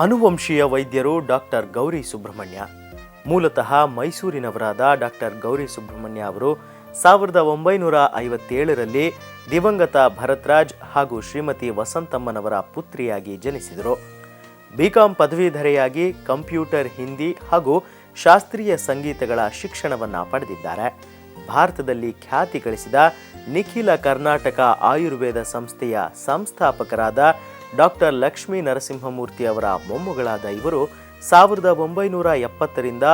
ಅನುವಂಶೀಯ ವೈದ್ಯರು ಡಾಕ್ಟರ್ ಗೌರಿ ಸುಬ್ರಹ್ಮಣ್ಯ. ಮೂಲತಃ ಮೈಸೂರಿನವರಾದ ಡಾಕ್ಟರ್ ಗೌರಿ ಸುಬ್ರಹ್ಮಣ್ಯ ಅವರು 1957ರಲ್ಲಿ ದಿವಂಗತ ಭರತ್ರಾಜ್ ಹಾಗೂ ಶ್ರೀಮತಿ ವಸಂತಮ್ಮನವರ ಪುತ್ರಿಯಾಗಿ ಜನಿಸಿದರು. ಬಿಕಾಂ ಪದವೀಧರೆಯಾಗಿ ಕಂಪ್ಯೂಟರ್, ಹಿಂದಿ ಹಾಗೂ ಶಾಸ್ತ್ರೀಯ ಸಂಗೀತಗಳ ಶಿಕ್ಷಣವನ್ನು ಪಡೆದಿದ್ದಾರೆ. ಭಾರತದಲ್ಲಿ ಖ್ಯಾತಿ ಗಳಿಸಿದ ನಿಖಿಲ ಕರ್ನಾಟಕ ಆಯುರ್ವೇದ ಸಂಸ್ಥೆಯ ಸಂಸ್ಥಾಪಕರಾದ ಡಾಕ್ಟರ್ ಲಕ್ಷ್ಮೀ ನರಸಿಂಹಮೂರ್ತಿ ಅವರ ಮೊಮ್ಮಗಳಾದ ಇವರು 1970ರಿಂದ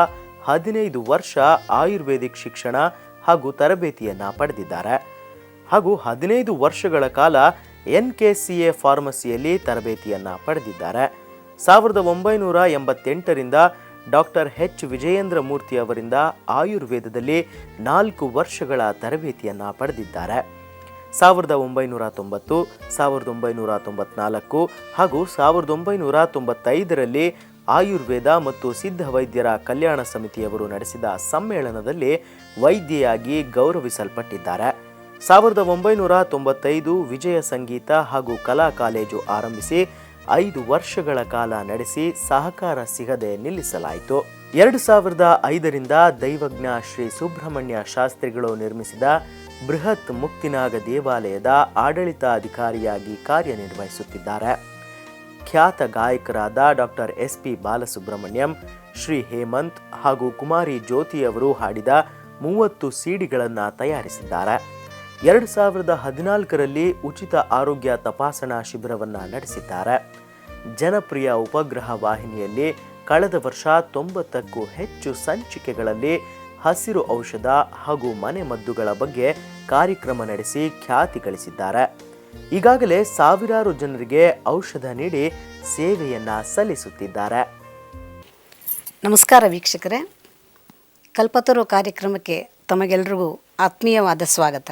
15 ವರ್ಷ ಆಯುರ್ವೇದಿಕ್ ಶಿಕ್ಷಣ ಹಾಗೂ ತರಬೇತಿಯನ್ನು ಪಡೆದಿದ್ದಾರೆ. ಹಾಗೂ 15 ವರ್ಷಗಳ ಕಾಲ NKCA ಫಾರ್ಮಸಿಯಲ್ಲಿ ತರಬೇತಿಯನ್ನು ಪಡೆದಿದ್ದಾರೆ. 1988ರಿಂದ ಡಾಕ್ಟರ್ ವಿಜಯೇಂದ್ರ ಮೂರ್ತಿ ಅವರಿಂದ ಆಯುರ್ವೇದದಲ್ಲಿ 4 ವರ್ಷಗಳ ತರಬೇತಿಯನ್ನು ಪಡೆದಿದ್ದಾರೆ. 1990, 1994 ಹಾಗೂ 1995ರಲ್ಲಿ ಆಯುರ್ವೇದ ಮತ್ತು ಸಿದ್ಧ ವೈದ್ಯರ ಕಲ್ಯಾಣ ಸಮಿತಿಯವರು ನಡೆಸಿದ ಸಮ್ಮೇಳನದಲ್ಲಿ ವೈದ್ಯೆಯಾಗಿ ಗೌರವಿಸಲ್ಪಟ್ಟಿದ್ದಾರೆ. 1995 ವಿಜಯ ಸಂಗೀತ ಹಾಗೂ ಕಲಾ ಕಾಲೇಜು ಆರಂಭಿಸಿ 5 ವರ್ಷಗಳ ಕಾಲ ನಡೆಸಿ ಸಹಕಾರ ಸಿಗದೆ ನಿಲ್ಲಿಸಲಾಯಿತು. 2005ರಿಂದ ದೈವಜ್ಞ ಶ್ರೀ ಸುಬ್ರಹ್ಮಣ್ಯ ಶಾಸ್ತ್ರಿಗಳು ನಿರ್ಮಿಸಿದ ಬೃಹತ್ ಮುಕ್ತಿನಾಗ ದೇವಾಲಯದ ಆಡಳಿತಾಧಿಕಾರಿಯಾಗಿ ಕಾರ್ಯನಿರ್ವಹಿಸುತ್ತಿದ್ದಾರೆ. ಖ್ಯಾತ ಗಾಯಕರಾದ ಡಾಕ್ಟರ್ SP ಬಾಲಸುಬ್ರಹ್ಮಣ್ಯಂ, ಶ್ರೀ ಹೇಮಂತ್ ಹಾಗೂ ಕುಮಾರಿ ಜ್ಯೋತಿ ಅವರು ಹಾಡಿದ 30 ಸಿಡಿಗಳನ್ನು ತಯಾರಿಸಿದ್ದಾರೆ. 2014ರಲ್ಲಿ ಉಚಿತ ಆರೋಗ್ಯ ತಪಾಸಣಾ ಶಿಬಿರವನ್ನು ನಡೆಸಿದ್ದಾರೆ. ಜನಪ್ರಿಯ ಉಪಗ್ರಹ ವಾಹಿನಿಯಲ್ಲಿ ಕಳೆದ ವರ್ಷ 90ಕ್ಕೂ ಹೆಚ್ಚು ಸಂಚಿಕೆಗಳಲ್ಲಿ ಹಸಿರು ಔಷಧ ಹಾಗೂ ಮನೆಮದ್ದುಗಳ ಬಗ್ಗೆ ಕಾರ್ಯಕ್ರಮ ನಡೆಸಿ ಖ್ಯಾತಿ ಗಳಿಸಿದ್ದಾರೆ. ಈಗಾಗಲೇ ಸಾವಿರಾರು ಜನರಿಗೆ ಔಷಧ ನೀಡಿ ಸೇವೆಯನ್ನ ಸಲ್ಲಿಸುತ್ತಿದ್ದಾರೆ. ನಮಸ್ಕಾರ ವೀಕ್ಷಕರೇ, ಕಲ್ಪತರು ಕಾರ್ಯಕ್ರಮಕ್ಕೆ ತಮಗೆಲ್ಲರಿಗೂ ಆತ್ಮೀಯವಾದ ಸ್ವಾಗತ.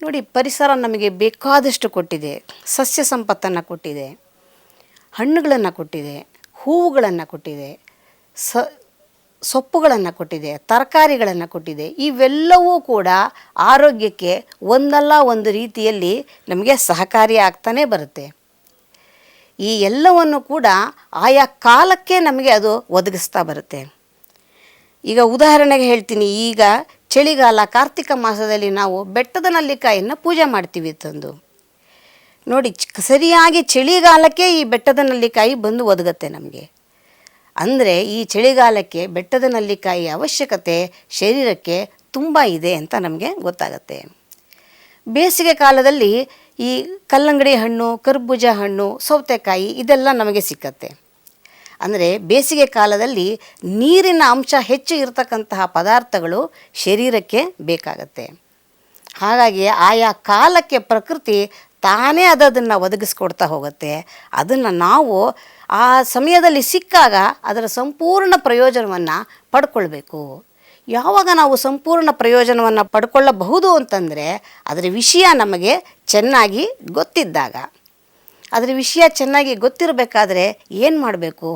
ನೋಡಿ, ಪರಿಸರ ನಮಗೆ ಬೇಕಾದಷ್ಟು ಕೊಟ್ಟಿದೆ. ಸಸ್ಯ ಸಂಪತ್ತನ್ನು ಕೊಟ್ಟಿದೆ, ಹಣ್ಣುಗಳನ್ನು ಕೊಟ್ಟಿದೆ, ಹೂವುಗಳನ್ನು ಕೊಟ್ಟಿದೆ, ಸೊಪ್ಪುಗಳನ್ನು ಕೊಟ್ಟಿದೆ, ತರಕಾರಿಗಳನ್ನು ಕೊಟ್ಟಿದೆ. ಇವೆಲ್ಲವೂ ಕೂಡ ಆರೋಗ್ಯಕ್ಕೆ ಒಂದಲ್ಲ ಒಂದು ರೀತಿಯಲ್ಲಿ ನಮಗೆ ಸಹಕಾರಿ ಆಗ್ತಾನೇ ಬರುತ್ತೆ. ಈ ಎಲ್ಲವನ್ನು ಕೂಡ ಆಯಾ ಕಾಲಕ್ಕೆ ನಮಗೆ ಅದು ಒದಗಿಸ್ತಾ ಬರುತ್ತೆ. ಈಗ ಉದಾಹರಣೆಗೆ ಹೇಳ್ತೀನಿ, ಈಗ ಚಳಿಗಾಲ ಕಾರ್ತಿಕ ಮಾಸದಲ್ಲಿ ನಾವು ಬೆಟ್ಟದ ನಲ್ಲಿಕಾಯನ್ನು ಪೂಜೆ ಮಾಡ್ತೀವಿ ತಂದು. ನೋಡಿ, ಸರಿಯಾಗಿ ಚಳಿಗಾಲಕ್ಕೆ ಈ ಬೆಟ್ಟದ ನಲ್ಲಿಕಾಯಿ ಬಂದು ಒದಗುತ್ತೆ ನಮಗೆ. ಅಂದರೆ ಈ ಚಳಿಗಾಲಕ್ಕೆ ಬೆಟ್ಟದ ನಲ್ಲಿಕಾಯಿ ಅವಶ್ಯಕತೆ ಶರೀರಕ್ಕೆ ತುಂಬ ಇದೆ ಅಂತ ನಮಗೆ ಗೊತ್ತಾಗುತ್ತೆ. ಬೇಸಿಗೆ ಕಾಲದಲ್ಲಿ ಈ ಕಲ್ಲಂಗಡಿ ಹಣ್ಣು, ಕರ್ಬೂಜ ಹಣ್ಣು, ಸೌತೆಕಾಯಿ ಇದೆಲ್ಲ ನಮಗೆ ಸಿಕ್ಕತ್ತೆ. ಅಂದರೆ ಬೇಸಿಗೆ ಕಾಲದಲ್ಲಿ ನೀರಿನ ಅಂಶ ಹೆಚ್ಚು ಇರತಕ್ಕಂತಹ ಪದಾರ್ಥಗಳು ಶರೀರಕ್ಕೆ ಬೇಕಾಗತ್ತೆ. ಹಾಗಾಗಿ ಆಯಾ ಕಾಲಕ್ಕೆ ಪ್ರಕೃತಿ ತಾನೇ ಅದನ್ನು ಒದಗಿಸ್ಕೊಡ್ತಾ ಹೋಗುತ್ತೆ. ಅದನ್ನು ನಾವು ಆ ಸಮಯದಲ್ಲಿ ಸಿಕ್ಕಾಗ ಅದರ ಸಂಪೂರ್ಣ ಪ್ರಯೋಜನವನ್ನು ಪಡ್ಕೊಳ್ಬೇಕು. ಯಾವಾಗ ನಾವು ಸಂಪೂರ್ಣ ಪ್ರಯೋಜನವನ್ನು ಪಡ್ಕೊಳ್ಳಬಹುದು ಅಂತಂದರೆ ಅದರ ವಿಷಯ ನಮಗೆ ಚೆನ್ನಾಗಿ ಗೊತ್ತಿದ್ದಾಗ. ಅದರ ವಿಷಯ ಚೆನ್ನಾಗಿ ಗೊತ್ತಿರಬೇಕಾದ್ರೆ ಏನು ಮಾಡಬೇಕು?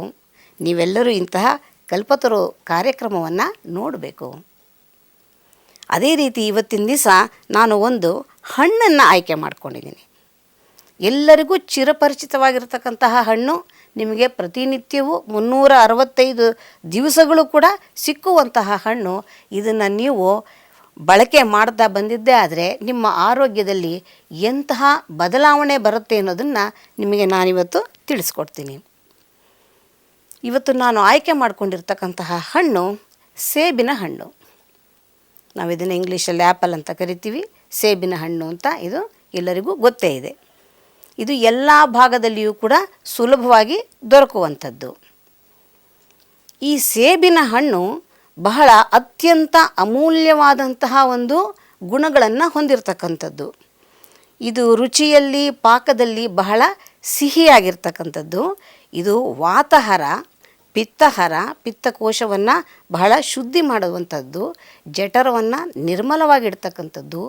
ನೀವೆಲ್ಲರೂ ಇಂತಹ ಕಲ್ಪತರು ಕಾರ್ಯಕ್ರಮವನ್ನು ನೋಡಬೇಕು. ಅದೇ ರೀತಿ ಇವತ್ತಿನ ದಿವಸ ನಾನು ಒಂದು ಹಣ್ಣನ್ನು ಆಯ್ಕೆ ಮಾಡ್ಕೊಂಡಿದ್ದೀನಿ. ಎಲ್ಲರಿಗೂ ಚಿರಪರಿಚಿತವಾಗಿರ್ತಕ್ಕಂತಹ ಹಣ್ಣು, ನಿಮಗೆ ಪ್ರತಿನಿತ್ಯವೂ 365 ದಿವಸಗಳು ಕೂಡ ಸಿಕ್ಕುವಂತಹ ಹಣ್ಣು. ಇದನ್ನು ನೀವು ಬಳಕೆ ಮಾಡ್ತಾ ಬಂದಿದ್ದೇ ಆದರೆ ನಿಮ್ಮ ಆರೋಗ್ಯದಲ್ಲಿ ಎಂತಹ ಬದಲಾವಣೆ ಬರುತ್ತೆ ಅನ್ನೋದನ್ನು ನಿಮಗೆ ನಾನಿವತ್ತು ತಿಳಿಸ್ಕೊಡ್ತೀನಿ. ಇವತ್ತು ನಾನು ಆಯ್ಕೆ ಮಾಡಿಕೊಂಡಿರ್ತಕ್ಕಂತಹ ಹಣ್ಣು ಸೇಬಿನ ಹಣ್ಣು. ನಾವು ಇದನ್ನು ಇಂಗ್ಲೀಷಲ್ಲಿ ಆ್ಯಪಲ್ ಅಂತ ಕರಿತೀವಿ. ಸೇಬಿನ ಹಣ್ಣು ಅಂತ ಇದು ಎಲ್ಲರಿಗೂ ಗೊತ್ತೇ ಇದೆ. ಇದು ಎಲ್ಲ ಭಾಗದಲ್ಲಿಯೂ ಕೂಡ ಸುಲಭವಾಗಿ ದೊರಕುವಂಥದ್ದು. ಈ ಸೇಬಿನ ಹಣ್ಣು ಬಹಳ ಅತ್ಯಂತ ಅಮೂಲ್ಯವಾದಂತಹ ಒಂದು ಗುಣಗಳನ್ನು ಹೊಂದಿರತಕ್ಕಂಥದ್ದು. ಇದು ರುಚಿಯಲ್ಲಿ, ಪಾಕದಲ್ಲಿ ಬಹಳ ಸಿಹಿಯಾಗಿರ್ತಕ್ಕಂಥದ್ದು. ಇದು ವಾತಾಹಾರ, ಪಿತ್ತಹರ ಪಿತ್ತಕೋಶವನ್ನು ಬಹಳ ಶುದ್ಧಿ ಮಾಡುವಂಥದ್ದು, ಜಠರವನ್ನು ನಿರ್ಮಲವಾಗಿಡ್ತಕ್ಕಂಥದ್ದು,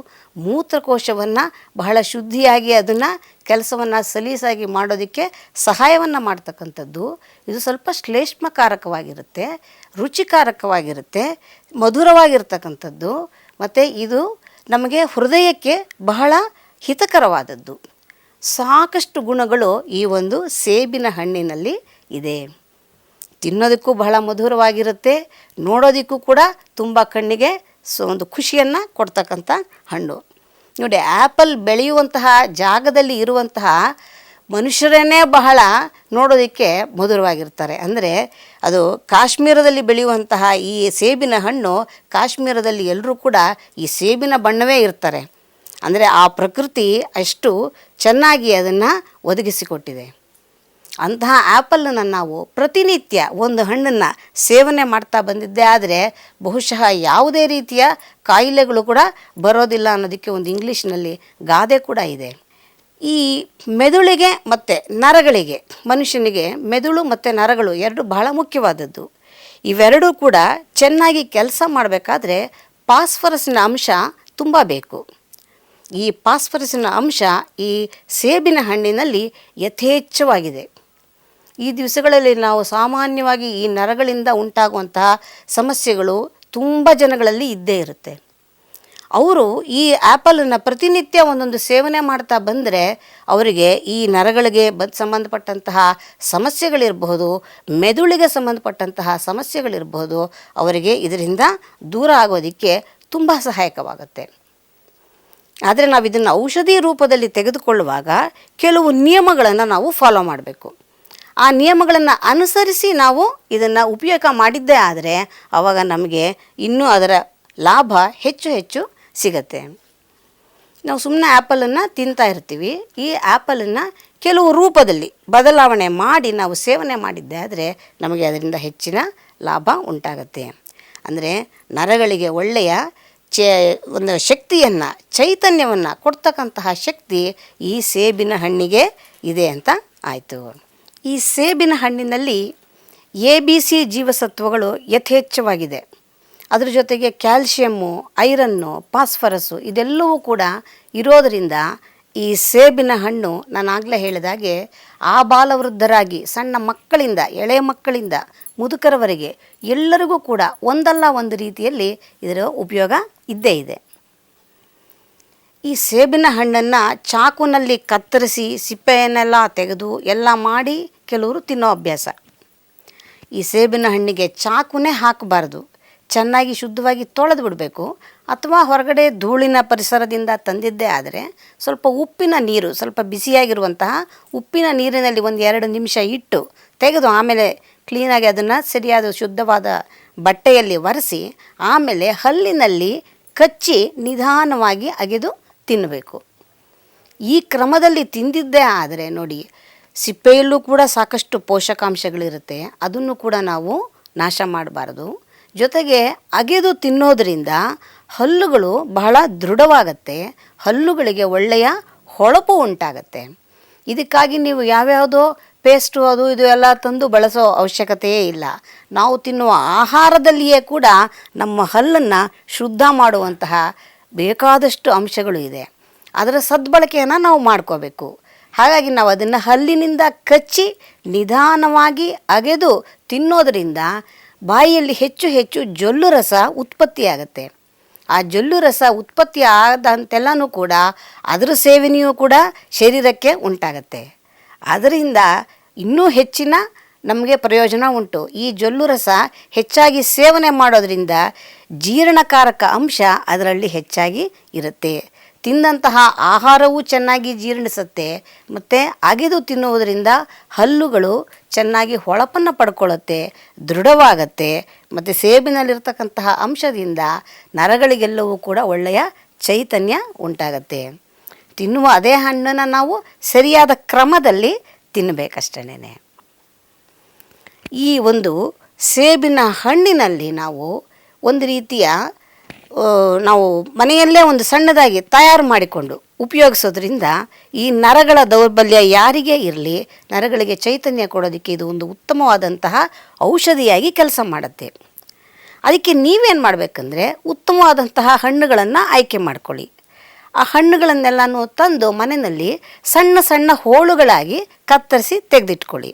ಮೂತ್ರಕೋಶವನ್ನು ಬಹಳ ಶುದ್ಧಿಯಾಗಿ ಅದನ್ನು ಕೆಲಸವನ್ನು ಸಲೀಸಾಗಿ ಮಾಡೋದಕ್ಕೆ ಸಹಾಯವನ್ನು ಮಾಡ್ತಕ್ಕಂಥದ್ದು. ಇದು ಸ್ವಲ್ಪ ಶ್ಲೇಷ್ಮಕಾರಕವಾಗಿರುತ್ತೆ, ರುಚಿಕಾರಕವಾಗಿರುತ್ತೆ, ಮಧುರವಾಗಿರ್ತಕ್ಕಂಥದ್ದು, ಮತ್ತು ಇದು ನಮಗೆ ಹೃದಯಕ್ಕೆ ಬಹಳ ಹಿತಕರವಾದದ್ದು. ಸಾಕಷ್ಟು ಗುಣಗಳು ಈ ಒಂದು ಸೇಬಿನ ಹಣ್ಣಿನಲ್ಲಿ ಇದೆ. ತಿನ್ನೋದಕ್ಕೂ ಬಹಳ ಮಧುರವಾಗಿರುತ್ತೆ, ನೋಡೋದಕ್ಕೂ ಕೂಡ ತುಂಬ ಕಣ್ಣಿಗೆ ಒಂದು ಖುಷಿಯನ್ನು ಕೊಡ್ತಕ್ಕಂಥ ಹಣ್ಣು. ನೋಡಿ, ಆ್ಯಪಲ್ ಬೆಳೆಯುವಂತಹ ಜಾಗದಲ್ಲಿ ಇರುವಂತಹ ಮನುಷ್ಯರನ್ನೇ ಬಹಳ ನೋಡೋದಕ್ಕೆ ಮಧುರವಾಗಿರ್ತಾರೆ. ಅಂದರೆ ಅದು ಕಾಶ್ಮೀರದಲ್ಲಿ ಬೆಳೆಯುವಂತಹ ಈ ಸೇಬಿನ ಹಣ್ಣು, ಕಾಶ್ಮೀರದಲ್ಲಿ ಎಲ್ಲರೂ ಕೂಡ ಈ ಸೇಬಿನ ಬಣ್ಣವೇ ಇರ್ತಾರೆ. ಅಂದರೆ ಆ ಪ್ರಕೃತಿ ಅಷ್ಟು ಚೆನ್ನಾಗಿ ಅದನ್ನು ಒದಗಿಸಿಕೊಟ್ಟಿದೆ. ಅಂತಹ ಆ್ಯಪಲನ್ನು ನಾವು ಪ್ರತಿನಿತ್ಯ ಒಂದು ಹಣ್ಣನ್ನು ಸೇವನೆ ಮಾಡ್ತಾ ಬಂದಿದ್ದೆ ಆದರೆ ಬಹುಶಃ ಯಾವುದೇ ರೀತಿಯ ಕಾಯಿಲೆಗಳು ಕೂಡ ಬರೋದಿಲ್ಲ ಅನ್ನೋದಕ್ಕೆ ಒಂದು ಇಂಗ್ಲೀಷ್ನಲ್ಲಿ ಗಾದೆ ಕೂಡ ಇದೆ. ಈ ಮೆದುಳಿಗೆ ಮತ್ತು ನರಗಳಿಗೆ, ಮನುಷ್ಯನಿಗೆ ಮೆದುಳು ಮತ್ತು ನರಗಳು ಎರಡು ಬಹಳ ಮುಖ್ಯವಾದದ್ದು. ಇವೆರಡೂ ಕೂಡ ಚೆನ್ನಾಗಿ ಕೆಲಸ ಮಾಡಬೇಕಾದ್ರೆ ಫಾಸ್ಫರಸ್ಸಿನ ಅಂಶ ತುಂಬ ಬೇಕು. ಈ ಫಾಸ್ಫರಸ್ಸಿನ ಅಂಶ ಈ ಸೇಬಿನ ಹಣ್ಣಿನಲ್ಲಿ ಯಥೇಚ್ಛವಾಗಿದೆ. ಈ ದಿವಸಗಳಲ್ಲಿ ನಾವು ಸಾಮಾನ್ಯವಾಗಿ ಈ ನರಗಳಿಂದ ಉಂಟಾಗುವಂತಹ ಸಮಸ್ಯೆಗಳು ತುಂಬ ಜನಗಳಲ್ಲಿ ಇದ್ದೇ ಇರುತ್ತೆ. ಅವರು ಈ ಆ್ಯಪಲನ್ನು ಪ್ರತಿನಿತ್ಯ ಒಂದೊಂದು ಸೇವನೆ ಮಾಡ್ತಾ ಬಂದರೆ ಅವರಿಗೆ ಈ ನರಗಳಿಗೆ ಸಂಬಂಧಪಟ್ಟಂತಹ ಸಮಸ್ಯೆಗಳಿರಬಹುದು, ಮೆದುಳಿಗೆ ಸಂಬಂಧಪಟ್ಟಂತಹ ಸಮಸ್ಯೆಗಳಿರಬಹುದು, ಅವರಿಗೆ ಇದರಿಂದ ದೂರ ಆಗೋದಕ್ಕೆ ತುಂಬ ಸಹಾಯಕವಾಗುತ್ತೆ. ಆದರೆ ನಾವು ಇದನ್ನು ಔಷಧಿ ರೂಪದಲ್ಲಿ ತೆಗೆದುಕೊಳ್ಳುವಾಗ ಕೆಲವು ನಿಯಮಗಳನ್ನು ನಾವು ಫಾಲೋ ಮಾಡಬೇಕು. ಆ ನಿಯಮಗಳನ್ನು ಅನುಸರಿಸಿ ನಾವು ಇದನ್ನು ಉಪಯೋಗ ಮಾಡಿದ್ದೇ ಆದರೆ ಆವಾಗ ನಮಗೆ ಇನ್ನೂ ಅದರ ಲಾಭ ಹೆಚ್ಚು ಹೆಚ್ಚು ಸಿಗತ್ತೆ. ನಾವು ಸುಮ್ಮನೆ ಆ್ಯಪಲನ್ನು ತಿಂತಾ ಇರ್ತೀವಿ. ಈ ಆ್ಯಪಲನ್ನು ಕೆಲವು ರೂಪದಲ್ಲಿ ಬದಲಾವಣೆ ಮಾಡಿ ನಾವು ಸೇವನೆ ಮಾಡಿದ್ದೇ ಆದರೆ ನಮಗೆ ಅದರಿಂದ ಹೆಚ್ಚಿನ ಲಾಭ ಉಂಟಾಗತ್ತೆ. ಅಂದರೆ ನರಗಳಿಗೆ ಒಳ್ಳೆಯ ಒಂದು ಶಕ್ತಿಯನ್ನು, ಚೈತನ್ಯವನ್ನು ಕೊಡ್ತಕ್ಕಂತಹ ಶಕ್ತಿ ಈ ಸೇಬಿನ ಹಣ್ಣಿಗೆ ಇದೆ ಅಂತ ಆಯಿತು. ಈ ಸೇಬಿನ ಹಣ್ಣಿನಲ್ಲಿ ABC ಜೀವಸತ್ವಗಳು ಯಥೇಚ್ಛವಾಗಿದೆ. ಅದ್ರ ಜೊತೆಗೆ ಕ್ಯಾಲ್ಶಿಯಮ್ಮು, ಐರನ್ನು, ಫಾಸ್ಫರಸ್ಸು ಇದೆಲ್ಲವೂ ಕೂಡ ಇರೋದರಿಂದ ಈ ಸೇಬಿನ ಹಣ್ಣು ನಾನು ಆಗಲೇ ಹೇಳಿದಾಗೆ ಆಬಾಲವೃದ್ಧರಾಗಿ ಸಣ್ಣ ಮಕ್ಕಳಿಂದ ಎಳೆಯ ಮಕ್ಕಳಿಂದ ಮುದುಕರವರೆಗೆ ಎಲ್ಲರಿಗೂ ಕೂಡ ಒಂದಲ್ಲ ಒಂದು ರೀತಿಯಲ್ಲಿ ಇದರ ಉಪಯೋಗ ಇದ್ದೇ ಇದೆ. ಈ ಸೇಬಿನ ಹಣ್ಣನ್ನು ಚಾಕುನಲ್ಲಿ ಕತ್ತರಿಸಿ ಸಿಪ್ಪೆಯನ್ನೆಲ್ಲ ತೆಗೆದು ಎಲ್ಲ ಮಾಡಿ ಕೆಲವರು ತಿನ್ನೋ ಅಭ್ಯಾಸ. ಈ ಸೇಬಿನ ಹಣ್ಣಿಗೆ ಚಾಕುನೇ ಹಾಕಬಾರ್ದು, ಚೆನ್ನಾಗಿ ಶುದ್ಧವಾಗಿ ತೊಳೆದು ಬಿಡಬೇಕು. ಅಥವಾ ಹೊರಗಡೆ ಧೂಳಿನ ಪರಿಸರದಿಂದ ತಂದಿದ್ದೇ ಆದರೆ ಸ್ವಲ್ಪ ಉಪ್ಪಿನ ನೀರು, ಸ್ವಲ್ಪ ಬಿಸಿಯಾಗಿರುವಂತಹ ಉಪ್ಪಿನ ನೀರಿನಲ್ಲಿ 1-2 ನಿಮಿಷ ಇಟ್ಟು ತೆಗೆದು ಆಮೇಲೆ ಕ್ಲೀನಾಗಿ ಅದನ್ನು ಸರಿಯಾದ ಶುದ್ಧವಾದ ಬಟ್ಟೆಯಲ್ಲಿ ಒರೆಸಿ ಆಮೇಲೆ ಹಲ್ಲಿನಲ್ಲಿ ಕಚ್ಚಿ ನಿಧಾನವಾಗಿ ಅಗೆದು ತಿನ್ನಬೇಕು. ಈ ಕ್ರಮದಲ್ಲಿ ತಿಂದಿದ್ದೇ ಆದರೆ ನೋಡಿ, ಸಿಪ್ಪೆಯಲ್ಲೂ ಕೂಡ ಸಾಕಷ್ಟು ಪೋಷಕಾಂಶಗಳಿರುತ್ತೆ, ಅದನ್ನು ಕೂಡ ನಾವು ನಾಶ ಮಾಡಬಾರ್ದು. ಜೊತೆಗೆ ಅಗೆದು ತಿನ್ನೋದರಿಂದ ಹಲ್ಲುಗಳು ಬಹಳ ದೃಢವಾಗತ್ತೆ, ಹಲ್ಲುಗಳಿಗೆ ಒಳ್ಳೆಯ ಹೊಳಪು ಉಂಟಾಗತ್ತೆ. ಇದಕ್ಕಾಗಿ ನೀವು ಯಾವ್ಯಾವುದೋ ಪೇಸ್ಟು ಅದು ಇದು ಎಲ್ಲ ತಂದು ಬಳಸೋ ಅವಶ್ಯಕತೆಯೇ ಇಲ್ಲ. ನಾವು ತಿನ್ನುವ ಆಹಾರದಲ್ಲಿಯೇ ಕೂಡ ನಮ್ಮ ಹಲ್ಲನ್ನು ಶುದ್ಧ ಮಾಡುವಂತಹ ಬೇಕಾದಷ್ಟು ಅಂಶಗಳು ಇದೆ. ಅದರ ಸದ್ಬಳಕೆಯನ್ನು ನಾವು ಮಾಡ್ಕೋಬೇಕು. ಹಾಗಾಗಿ ನಾವು ಅದನ್ನು ಹಲ್ಲಿನಿಂದ ಕಚ್ಚಿ ನಿಧಾನವಾಗಿ ಅಗೆದು ತಿನ್ನೋದರಿಂದ ಬಾಯಿಯಲ್ಲಿ ಹೆಚ್ಚು ಹೆಚ್ಚು ಜೊಲ್ಲು ರಸ ಉತ್ಪತ್ತಿಯಾಗತ್ತೆ. ಆ ಜೊಲ್ಲು ರಸ ಉತ್ಪತ್ತಿ ಆದಂತೆಲ್ಲನೂ ಕೂಡ ಅದರ ಸೇವನೆಯೂ ಕೂಡ ಶರೀರಕ್ಕೆ ಉಂಟಾಗತ್ತೆ. ಅದರಿಂದ ಇನ್ನೂ ಹೆಚ್ಚಿನ ನಮಗೆ ಪ್ರಯೋಜನ ಉಂಟು. ಈ ಜೊಲ್ಲು ರಸ ಹೆಚ್ಚಾಗಿ ಸೇವನೆ ಮಾಡೋದರಿಂದ ಜೀರ್ಣಕಾರಕ ಅಂಶ ಅದರಲ್ಲಿ ಹೆಚ್ಚಾಗಿ ಇರುತ್ತೆ. ತಿಂದಂತಹ ಆಹಾರವೂ ಚೆನ್ನಾಗಿ ಜೀರ್ಣಿಸುತ್ತೆ ಮತ್ತು ಅಗೆದು ತಿನ್ನುವುದರಿಂದ ಹಲ್ಲುಗಳು ಚೆನ್ನಾಗಿ ಹೊಳಪನ್ನು ಪಡ್ಕೊಳ್ಳುತ್ತೆ, ದೃಢವಾಗತ್ತೆ. ಮತ್ತು ಸೇಬಿನಲ್ಲಿರ್ತಕ್ಕಂತಹ ಅಂಶದಿಂದ ನರಗಳಿಗೆಲ್ಲವೂ ಕೂಡ ಒಳ್ಳೆಯ ಚೈತನ್ಯ ಉಂಟಾಗತ್ತೆ. ತಿನ್ನುವ ಅದೇ ಹಣ್ಣನ್ನು ನಾವು ಸರಿಯಾದ ಕ್ರಮದಲ್ಲಿ ತಿನ್ನಬೇಕಷ್ಟೇನೆ. ಈ ಒಂದು ಸೇಬಿನ ಹಣ್ಣಿನಲ್ಲಿ ನಾವು ಒಂದು ರೀತಿಯ ನಾವು ಮನೆಯಲ್ಲೇ ಒಂದು ಸಣ್ಣದಾಗಿ ತಯಾರು ಮಾಡಿಕೊಂಡು ಉಪಯೋಗಿಸೋದ್ರಿಂದ ಈ ನರಗಳ ದೌರ್ಬಲ್ಯ ಯಾರಿಗೇ ಇರಲಿ ನರಗಳಿಗೆ ಚೈತನ್ಯ ಕೊಡೋದಕ್ಕೆ ಇದು ಒಂದು ಉತ್ತಮವಾದಂತಹ ಔಷಧಿಯಾಗಿ ಕೆಲಸ ಮಾಡುತ್ತೆ. ಅದಕ್ಕೆ ನೀವೇನು ಮಾಡಬೇಕಂದ್ರೆ ಉತ್ತಮವಾದಂತಹ ಹಣ್ಣುಗಳನ್ನು ಆಯ್ಕೆ ಮಾಡ್ಕೊಳ್ಳಿ. ಆ ಹಣ್ಣುಗಳನ್ನೆಲ್ಲನೂ ತಂದು ಮನೆಯಲ್ಲಿ ಸಣ್ಣ ಸಣ್ಣ ಹೋಳುಗಳಾಗಿ ಕತ್ತರಿಸಿ ತೆಗೆದಿಟ್ಕೊಳ್ಳಿ.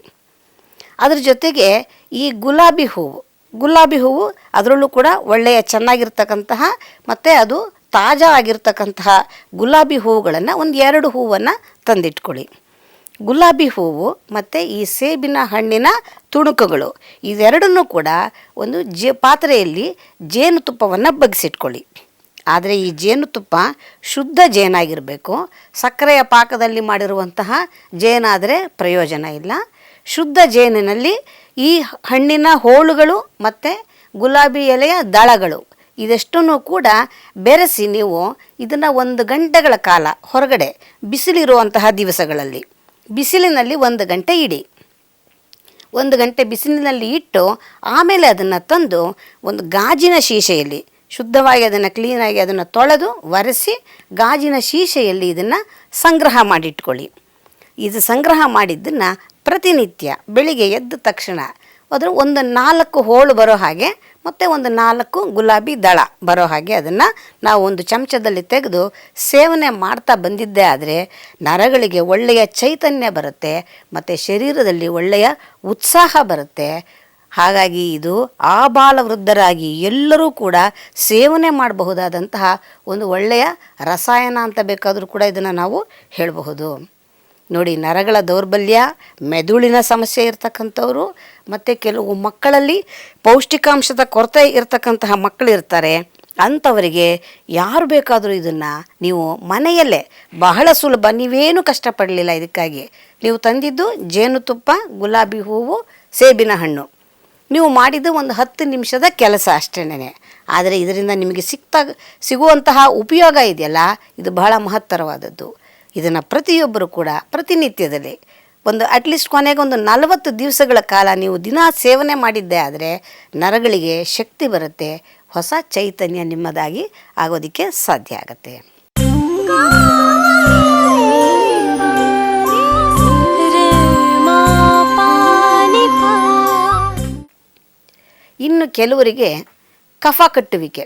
ಅದ್ರ ಜೊತೆಗೆ ಈ ಗುಲಾಬಿ ಹೂವು ಅದರಲ್ಲೂ ಕೂಡ ಒಳ್ಳೆಯ ಚೆನ್ನಾಗಿರ್ತಕ್ಕಂತಹ ಮತ್ತು ಅದು ತಾಜಾ ಆಗಿರ್ತಕ್ಕಂತಹ ಗುಲಾಬಿ ಹೂವುಗಳನ್ನು ಒಂದು 2 ಹೂವನ್ನು ತಂದಿಟ್ಕೊಳ್ಳಿ. ಗುಲಾಬಿ ಹೂವು ಮತ್ತು ಈ ಸೇಬಿನ ಹಣ್ಣಿನ ತುಣುಕುಗಳು ಇವೆರಡನ್ನೂ ಕೂಡ ಒಂದು ಪಾತ್ರೆಯಲ್ಲಿ ಜೇನುತುಪ್ಪವನ್ನು ಬಗ್ಸಿಟ್ಕೊಳ್ಳಿ. ಆದರೆ ಈ ಜೇನುತುಪ್ಪ ಶುದ್ಧ ಜೇನಾಗಿರಬೇಕು. ಸಕ್ಕರೆಯ ಪಾಕದಲ್ಲಿ ಮಾಡಿರುವಂತಹ ಜೇನಾದರೆ ಪ್ರಯೋಜನ ಇಲ್ಲ. ಶುದ್ಧ ಜೇನಿನಲ್ಲಿ ಈ ಹಣ್ಣಿನ ಹೋಳುಗಳು ಮತ್ತು ಗುಲಾಬಿ ಎಲೆಯ ದಳಗಳು ಇದೆಷ್ಟನ್ನು ಕೂಡ ಬೆರೆಸಿ ನೀವು ಇದನ್ನು 1 ಗಂಟೆಗಳ ಕಾಲ ಹೊರಗಡೆ ಬಿಸಿಲಿರುವಂತಹ ದಿವಸಗಳಲ್ಲಿ ಬಿಸಿಲಿನಲ್ಲಿ 1 ಗಂಟೆ ಇಡಿ. 1 ಗಂಟೆ ಬಿಸಿಲಿನಲ್ಲಿ ಇಟ್ಟು ಆಮೇಲೆ ಅದನ್ನು ತಂದು ಒಂದು ಗಾಜಿನ ಶೀಶೆಯಲ್ಲಿ ಶುದ್ಧವಾಗಿ ಅದನ್ನು ಕ್ಲೀನಾಗಿ ಅದನ್ನು ತೊಳೆದು ಒರೆಸಿ ಗಾಜಿನ ಶೀಶೆಯಲ್ಲಿ ಇದನ್ನು ಸಂಗ್ರಹ ಮಾಡಿಟ್ಕೊಳ್ಳಿ. ಇದು ಸಂಗ್ರಹ ಮಾಡಿದ್ದನ್ನು ಪ್ರತಿನಿತ್ಯ ಬೆಳಿಗ್ಗೆ ಎದ್ದ ತಕ್ಷಣ ಅದರ ಒಂದು 4 ಹೋಳು ಬರೋ ಹಾಗೆ ಮತ್ತು ಒಂದು 4 ಗುಲಾಬಿ ದಳ ಬರೋ ಹಾಗೆ ಅದನ್ನು ನಾವು ಒಂದು ಚಮಚದಲ್ಲಿ ತೆಗೆದು ಸೇವನೆ ಮಾಡ್ತಾ ಬಂದಿದ್ದೇ ಆದರೆ ನರಗಳಿಗೆ ಒಳ್ಳೆಯ ಚೈತನ್ಯ ಬರುತ್ತೆ ಮತ್ತು ಶರೀರದಲ್ಲಿ ಒಳ್ಳೆಯ ಉತ್ಸಾಹ ಬರುತ್ತೆ. ಹಾಗಾಗಿ ಇದು ಆಬಾಲವೃದ್ಧರಾಗಿ ಎಲ್ಲರೂ ಕೂಡ ಸೇವನೆ ಮಾಡಬಹುದಾದಂತಹ ಒಂದು ಒಳ್ಳೆಯ ರಸಾಯನ ಅಂತ ಬೇಕಾದರೂ ಕೂಡ ಇದನ್ನು ನಾವು ಹೇಳಬಹುದು. ನೋಡಿ, ನರಗಳ ದೌರ್ಬಲ್ಯ, ಮೆದುಳಿನ ಸಮಸ್ಯೆ ಇರ್ತಕ್ಕಂಥವ್ರು ಮತ್ತು ಕೆಲವು ಮಕ್ಕಳಲ್ಲಿ ಪೌಷ್ಟಿಕಾಂಶದ ಕೊರತೆ ಇರತಕ್ಕಂತಹ ಮಕ್ಕಳಿರ್ತಾರೆ. ಅಂಥವರಿಗೆ ಯಾರು ಬೇಕಾದರೂ ಇದನ್ನು ನೀವು ಮನೆಯಲ್ಲೇ ಬಹಳ ಸುಲಭ, ನೀವೇನು ಕಷ್ಟಪಡಲಿಲ್ಲ. ಇದಕ್ಕಾಗಿ ನೀವು ತಂದಿದ್ದು ಜೇನುತುಪ್ಪ, ಗುಲಾಬಿ ಹೂವು, ಸೇಬಿನ ಹಣ್ಣು, ನೀವು ಮಾಡಿದ್ದು ಒಂದು 10 ನಿಮಿಷದ ಕೆಲಸ ಅಷ್ಟೇನೆ. ಆದರೆ ಇದರಿಂದ ನಿಮಗೆ ಸಿಗುವಂತಹ ಉಪಯೋಗ ಇದೆಯಲ್ಲ, ಇದು ಬಹಳ ಮಹತ್ತರವಾದದ್ದು. ಇದನ್ನು ಪ್ರತಿಯೊಬ್ಬರು ಕೂಡ ಪ್ರತಿನಿತ್ಯದಲ್ಲಿ ಅಟ್ಲೀಸ್ಟ್ ಕೊನೆಗೆ 40 ದಿವಸಗಳ ಕಾಲ ನೀವು ದಿನ ಸೇವನೆ ಮಾಡಿದ್ದೇ ಆದರೆ ನರಗಳಿಗೆ ಶಕ್ತಿ ಬರುತ್ತೆ, ಹೊಸ ಚೈತನ್ಯ ನಿಮ್ಮದಾಗಿ ಆಗೋದಕ್ಕೆ ಸಾಧ್ಯ ಆಗುತ್ತೆ. ಇನ್ನು ಕೆಲವರಿಗೆ ಕಫ ಕಟ್ಟುವಿಕೆ.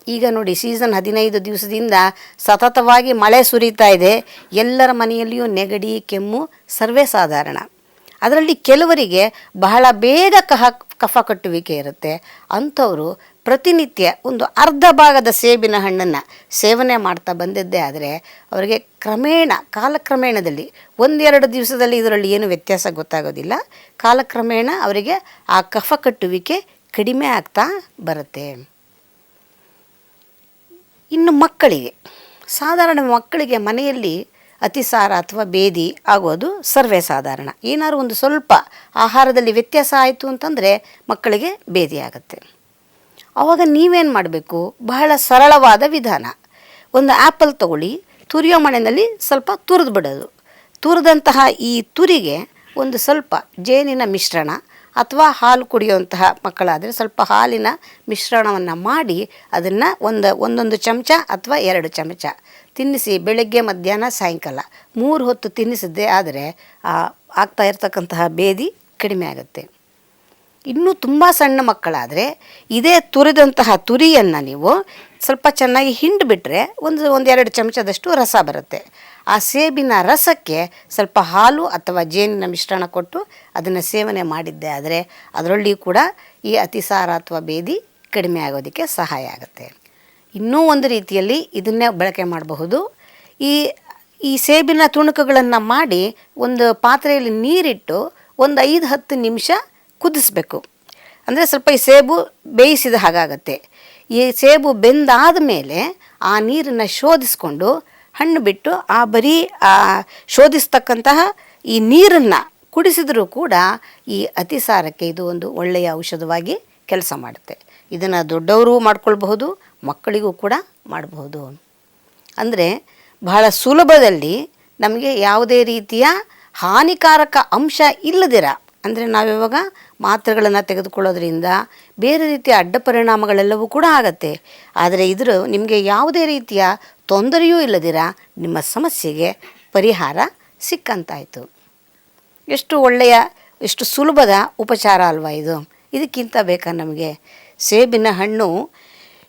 ಈಗ ನೋಡಿ, ಸೀಸನ್ 15 ದಿವಸದಿಂದ ಸತತವಾಗಿ ಮಳೆ ಸುರಿತಾ ಇದೆ. ಎಲ್ಲರ ಮನೆಯಲ್ಲಿಯೂ ನೆಗಡಿ, ಕೆಮ್ಮು ಸರ್ವೇ ಸಾಧಾರಣ. ಅದರಲ್ಲಿ ಕೆಲವರಿಗೆ ಬಹಳ ಬೇಗ ಕಫ ಕಟ್ಟುವಿಕೆ ಇರುತ್ತೆ. ಅಂಥವರು ಪ್ರತಿನಿತ್ಯ ಒಂದು ಅರ್ಧ ಭಾಗದ ಸೇಬಿನ ಹಣ್ಣನ್ನು ಸೇವನೆ ಮಾಡ್ತಾ ಬಂದಿದ್ದೇ ಆದರೆ ಅವರಿಗೆ ಕಾಲಕ್ರಮೇಣದಲ್ಲಿ 1-2 ದಿವಸದಲ್ಲಿ ಇದರಲ್ಲಿ ಏನು ವ್ಯತ್ಯಾಸ ಗೊತ್ತಾಗೋದಿಲ್ಲ. ಕಾಲಕ್ರಮೇಣ ಅವರಿಗೆ ಆ ಕಫ ಕಟ್ಟುವಿಕೆ ಕಡಿಮೆ ಆಗ್ತಾ ಬರುತ್ತೆ. ಇನ್ನು ಸಾಧಾರಣ ಮಕ್ಕಳಿಗೆ ಮನೆಯಲ್ಲಿ ಅತಿಸಾರ ಅಥವಾ ಬೇದಿ ಆಗೋದು ಸರ್ವೇ ಸಾಧಾರಣ. ಏನಾದ್ರು ಒಂದು ಸ್ವಲ್ಪ ಆಹಾರದಲ್ಲಿ ವ್ಯತ್ಯಾಸ ಆಯಿತು ಅಂತಂದರೆ ಮಕ್ಕಳಿಗೆ ಬೇದಿ ಆಗುತ್ತೆ. ಆವಾಗ ನೀವೇನು ಮಾಡಬೇಕು? ಬಹಳ ಸರಳವಾದ ವಿಧಾನ. ಒಂದು ಆ್ಯಪಲ್ ತಗೊಳ್ಳಿ, ತುರಿಯೋ ಮಣೆಯಲ್ಲಿ ಸ್ವಲ್ಪ ತುರಿದು ಬಿಡೋದು. ತುರಿದಂತಹ ಈ ತುರಿಗೆ ಒಂದು ಸ್ವಲ್ಪ ಜೇನಿನ ಮಿಶ್ರಣ ಅಥವಾ ಹಾಲು ಕುಡಿಯುವಂತಹ ಮಕ್ಕಳಾದರೆ ಸ್ವಲ್ಪ ಹಾಲಿನ ಮಿಶ್ರಣವನ್ನು ಮಾಡಿ ಅದನ್ನು ಒಂದೊಂದು ಚಮಚ ಅಥವಾ 2 ಚಮಚ ತಿನ್ನಿಸಿ ಬೆಳಗ್ಗೆ, ಮಧ್ಯಾಹ್ನ, ಸಾಯಂಕಾಲ 3 ಹೊತ್ತು ತಿನ್ನಿಸಿದ್ದೇ ಆದರೆ ಆಗ್ತಾ ಇರತಕ್ಕಂತಹ ಬೇದಿ ಕಡಿಮೆ ಆಗುತ್ತೆ. ಇನ್ನೂ ತುಂಬ ಸಣ್ಣ ಮಕ್ಕಳಾದರೆ ಇದೇ ತುರಿದಂತಹ ತುರಿಯನ್ನು ನೀವು ಸ್ವಲ್ಪ ಚೆನ್ನಾಗಿ ಹಿಂಡಿಬಿಟ್ರೆ ಒಂದು 2 ಚಮಚದಷ್ಟು ರಸ ಬರುತ್ತೆ. ಆ ಸೇಬಿನ ರಸಕ್ಕೆ ಸ್ವಲ್ಪ ಹಾಲು ಅಥವಾ ಜೇನಿನ ಮಿಶ್ರಣ ಕೊಟ್ಟು ಅದನ್ನು ಸೇವನೆ ಮಾಡಿದ್ದೆ ಆದರೆ ಅದರಲ್ಲಿ ಕೂಡ ಈ ಅತಿಸಾರ ಅಥವಾ ಬೇದಿ ಕಡಿಮೆ ಆಗೋದಕ್ಕೆ ಸಹಾಯ ಆಗುತ್ತೆ. ಇನ್ನೂ ಒಂದು ರೀತಿಯಲ್ಲಿ ಇದನ್ನೇ ಬಳಕೆ ಮಾಡಬಹುದು. ಈ ಸೇಬಿನ ತುಣುಕುಗಳನ್ನು ಮಾಡಿ ಒಂದು ಪಾತ್ರೆಯಲ್ಲಿ ನೀರಿಟ್ಟು ಒಂದು 5-10 ನಿಮಿಷ ಕುದಿಸ್ಬೇಕು. ಅಂದರೆ ಸ್ವಲ್ಪ ಈ ಸೇಬು ಬೇಯಿಸಿದ ಹಾಗಾಗತ್ತೆ. ಈ ಸೇಬು ಬೆಂದಾದ ಮೇಲೆ ಆ ನೀರನ್ನು ಶೋಧಿಸ್ಕೊಂಡು ಹಣ್ಣು ಬಿಟ್ಟು ಬರೀ ಶೋಧಿಸ್ತಕ್ಕಂತಹ ಈ ನೀರನ್ನು ಕುಡಿಸಿದರೂ ಕೂಡ ಈ ಅತಿಸಾರಕ್ಕೆ ಇದು ಒಂದು ಒಳ್ಳೆಯ ಔಷಧವಾಗಿ ಕೆಲಸ ಮಾಡುತ್ತೆ. ಇದನ್ನು ದೊಡ್ಡವರು ಮಾಡ್ಕೊಳ್ಬಹುದು, ಮಕ್ಕಳಿಗೂ ಕೂಡ ಮಾಡಬಹುದು. ಅಂದರೆ ಬಹಳ ಸುಲಭದಲ್ಲಿ ನಮಗೆ ಯಾವುದೇ ರೀತಿಯ ಹಾನಿಕಾರಕ ಅಂಶ ಇಲ್ಲದಿರ ಅಂದರೆ ನಾವಿವಾಗ ಮಾತ್ರೆಗಳನ್ನು ತೆಗೆದುಕೊಳ್ಳೋದ್ರಿಂದ ಬೇರೆ ರೀತಿಯ ಅಡ್ಡ ಪರಿಣಾಮಗಳೆಲ್ಲವೂ ಕೂಡ ಆಗತ್ತೆ. ಆದರೆ ಇದ್ರ ನಿಮಗೆ ಯಾವುದೇ ರೀತಿಯ ತೊಂದರೆಯೂ ಇಲ್ಲದಿರ ನಿಮ್ಮ ಸಮಸ್ಯೆಗೆ ಪರಿಹಾರ ಸಿಕ್ಕಂತಾಯಿತು. ಎಷ್ಟು ಒಳ್ಳೆಯ, ಎಷ್ಟು ಸುಲಭದ ಉಪಚಾರ ಅಲ್ವಾ ಇದು? ಇದಕ್ಕಿಂತ ಬೇಕಾ ನಮಗೆ? ಸೇಬಿನ ಹಣ್ಣು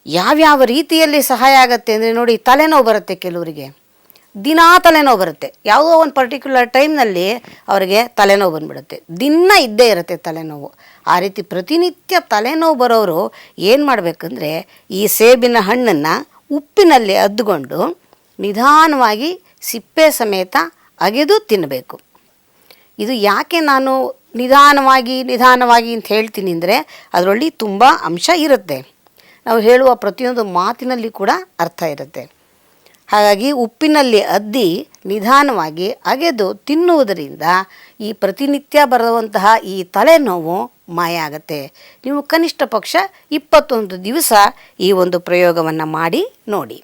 ಯಾವ್ಯಾವ ರೀತಿಯಲ್ಲಿ ಸಹಾಯ ಆಗುತ್ತೆ ಅಂದರೆ ನೋಡಿ, ತಲೆನೋವು ಬರುತ್ತೆ ಕೆಲವರಿಗೆ, ದಿನಾ ತಲೆನೋವು ಬರುತ್ತೆ. ಯಾವುದೋ ಒಂದು ಪರ್ಟಿಕ್ಯುಲರ್ ಟೈಮ್ನಲ್ಲಿ ಅವರಿಗೆ ತಲೆನೋವು ಬಂದುಬಿಡುತ್ತೆ, ದಿನ ಇದ್ದೇ ಇರುತ್ತೆ ತಲೆನೋವು. ಆ ರೀತಿ ಪ್ರತಿನಿತ್ಯ ತಲೆನೋವು ಬರೋರು ಏನು ಮಾಡಬೇಕಂದ್ರೆ, ಈ ಸೇಬಿನ ಹಣ್ಣನ್ನು ಉಪ್ಪಿನಲ್ಲಿ ಅದ್ದುಕೊಂಡು ನಿಧಾನವಾಗಿ ಸಿಪ್ಪೆ ಸಮೇತ ಅಗೆದು ತಿನ್ನಬೇಕು. ಇದು ಯಾಕೆ ನಾನು ನಿಧಾನವಾಗಿ ಅಂತ ಹೇಳ್ತೀನಿ ಅಂದರೆ, ಅದರಲ್ಲಿ ತುಂಬ ಅಂಶ ಇರುತ್ತೆ. ನಾವು ಹೇಳುವ ಪ್ರತಿಯೊಂದು ಮಾತಿನಲ್ಲಿ ಕೂಡ ಅರ್ಥ ಇರುತ್ತೆ. ಹಾಗಾಗಿ ಉಪ್ಪಿನಲ್ಲಿ ಅದ್ದಿ ನಿಧಾನವಾಗಿ ಅಗೆದು ತಿನ್ನುವುದರಿಂದ ಈ ಪ್ರತಿನಿತ್ಯ ಬರುವಂತಹ ಈ ತಲೆನೋವು ಮಾಯ ಆಗುತ್ತೆ. ನೀವು ಕನಿಷ್ಠ ಪಕ್ಷ 21 ದಿವಸ ಈ ಒಂದು ಪ್ರಯೋಗವನ್ನು ಮಾಡಿ ನೋಡಿ.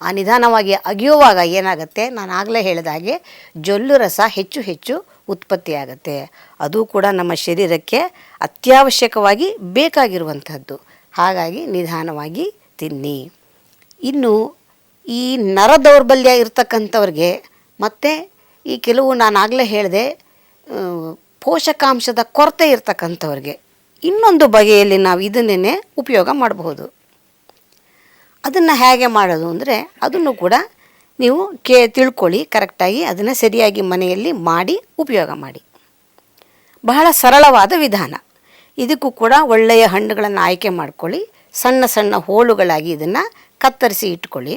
ಆ ನಿಧಾನವಾಗಿ ಅಗೆಯುವಾಗ ಏನಾಗುತ್ತೆ, ನಾನು ಆಗಲೇ ಹೇಳಿದ ಹಾಗೆ ಜೊಲ್ಲು ರಸ ಹೆಚ್ಚು ಉತ್ಪತ್ತಿಯಾಗತ್ತೆ. ಅದು ಕೂಡ ನಮ್ಮ ಶರೀರಕ್ಕೆ ಅತ್ಯವಶ್ಯಕವಾಗಿ ಬೇಕಾಗಿರುವಂಥದ್ದು. ಹಾಗಾಗಿ ನಿಧಾನವಾಗಿ ತಿನ್ನಿ. ಇನ್ನು ಈ ನರ ದೌರ್ಬಲ್ಯ ಇರ್ತಕ್ಕಂಥವ್ರಿಗೆ ಮತ್ತು ಈ ಕೆಲವು ನಾನು ಆಗಲೇ ಹೇಳಿದೆ ಪೋಷಕಾಂಶದ ಕೊರತೆ ಇರ್ತಕ್ಕಂಥವ್ರಿಗೆ ಇನ್ನೊಂದು ಬಗೆಯಲ್ಲಿ ನಾವು ಇದನ್ನೇ ಉಪಯೋಗ ಮಾಡಬಹುದು. ಅದನ್ನು ಹೇಗೆ ಮಾಡೋದು ಅಂದರೆ, ಅದನ್ನು ಕೂಡ ನೀವು ತಿಳ್ಕೊಳ್ಳಿ ಕರೆಕ್ಟಾಗಿ, ಅದನ್ನು ಸರಿಯಾಗಿ ಮನೆಯಲ್ಲಿ ಮಾಡಿ ಉಪಯೋಗ ಮಾಡಿ. ಬಹಳ ಸರಳವಾದ ವಿಧಾನ. ಇದಕ್ಕೂ ಕೂಡ ಒಳ್ಳೆಯ ಹಣ್ಣುಗಳನ್ನು ಆಯ್ಕೆ ಮಾಡ್ಕೊಳ್ಳಿ. ಸಣ್ಣ ಸಣ್ಣ ಹೋಳುಗಳಾಗಿ ಇದನ್ನು ಕತ್ತರಿಸಿ ಇಟ್ಕೊಳ್ಳಿ.